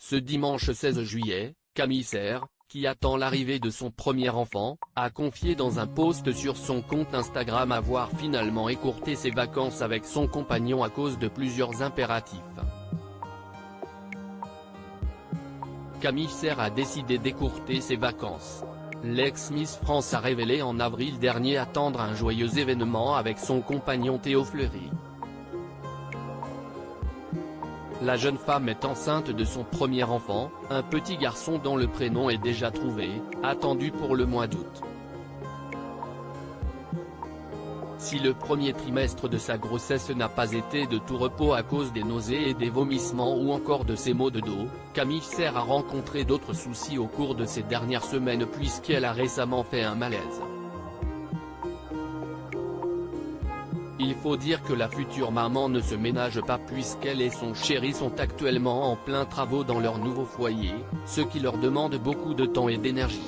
Ce dimanche 16 juillet, Camille Serre, qui attend l'arrivée de son premier enfant, a confié dans un post sur son compte Instagram avoir finalement écourté ses vacances avec son compagnon à cause de plusieurs impératifs. Camille Serre a décidé d'écourter ses vacances. L'ex-Miss France a révélé en avril dernier attendre un joyeux événement avec son compagnon Théo Fleury. La jeune femme est enceinte de son premier enfant, un petit garçon dont le prénom est déjà trouvé, attendu pour le mois d'août. Si le premier trimestre de sa grossesse n'a pas été de tout repos à cause des nausées et des vomissements ou encore de ses maux de dos, Camille Serre a rencontré d'autres soucis au cours de ces dernières semaines puisqu'elle a récemment fait un malaise. Il faut dire que la future maman ne se ménage pas puisqu'elle et son chéri sont actuellement en plein travaux dans leur nouveau foyer, ce qui leur demande beaucoup de temps et d'énergie.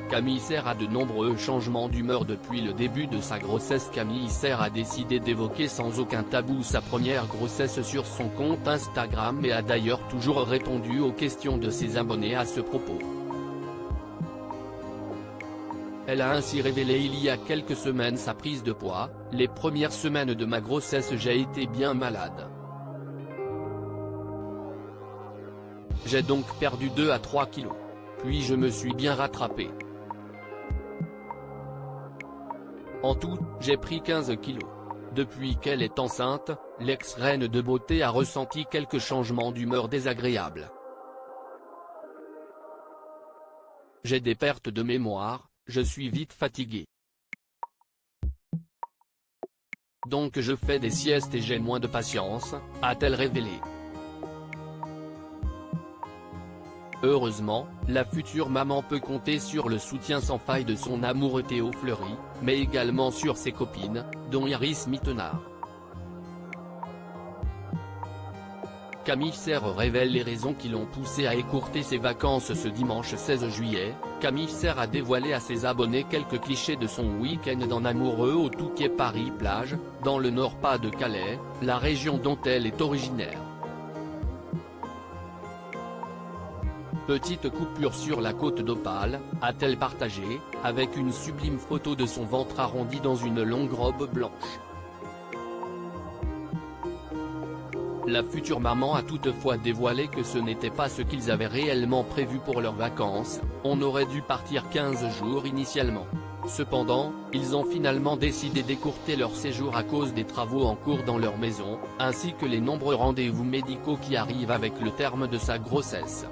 Camille Serre a de nombreux changements d'humeur depuis le début de sa grossesse. Camille Serre a décidé d'évoquer sans aucun tabou sa première grossesse sur son compte Instagram et a d'ailleurs toujours répondu aux questions de ses abonnés à ce propos. Elle a ainsi révélé il y a quelques semaines sa prise de poids: « Les premières semaines de ma grossesse j'ai été bien malade. J'ai donc perdu 2 à 3 kilos. Puis je me suis bien rattrapé. En tout, j'ai pris 15 kilos. » Depuis qu'elle est enceinte, l'ex-reine de beauté a ressenti quelques changements d'humeur désagréables. « J'ai des pertes de mémoire, je suis vite fatiguée. Donc je fais des siestes et j'ai moins de patience », a-t-elle révélé. Heureusement, la future maman peut compter sur le soutien sans faille de son amoureux Théo Fleury, mais également sur ses copines, dont Iris Mittenard. Camille Serre révèle les raisons qui l'ont poussée à écourter ses vacances ce dimanche 16 juillet. Camille Serre a dévoilé à ses abonnés quelques clichés de son week-end en amoureux au Touquet Paris-Plage, dans le Nord-Pas-de-Calais, la région dont elle est originaire. Petite coupure sur la côte d'Opale, a-t-elle partagé, avec une sublime photo de son ventre arrondi dans une longue robe blanche. La future maman a toutefois dévoilé que ce n'était pas ce qu'ils avaient réellement prévu pour leurs vacances. On aurait dû partir 15 jours initialement. Cependant, ils ont finalement décidé d'écourter leur séjour à cause des travaux en cours dans leur maison, ainsi que les nombreux rendez-vous médicaux qui arrivent avec le terme de sa grossesse.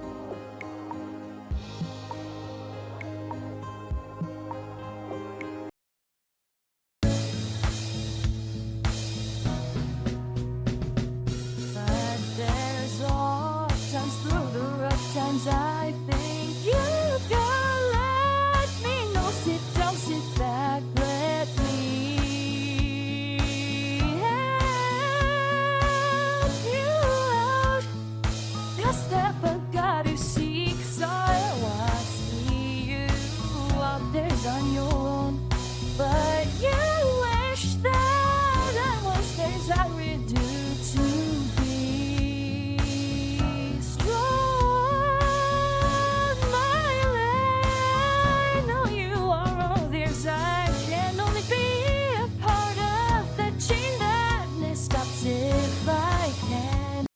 I think you can let me know. Sit down, sit back, let me help you out. The step I gotta seek, so I see you out there's on your own, but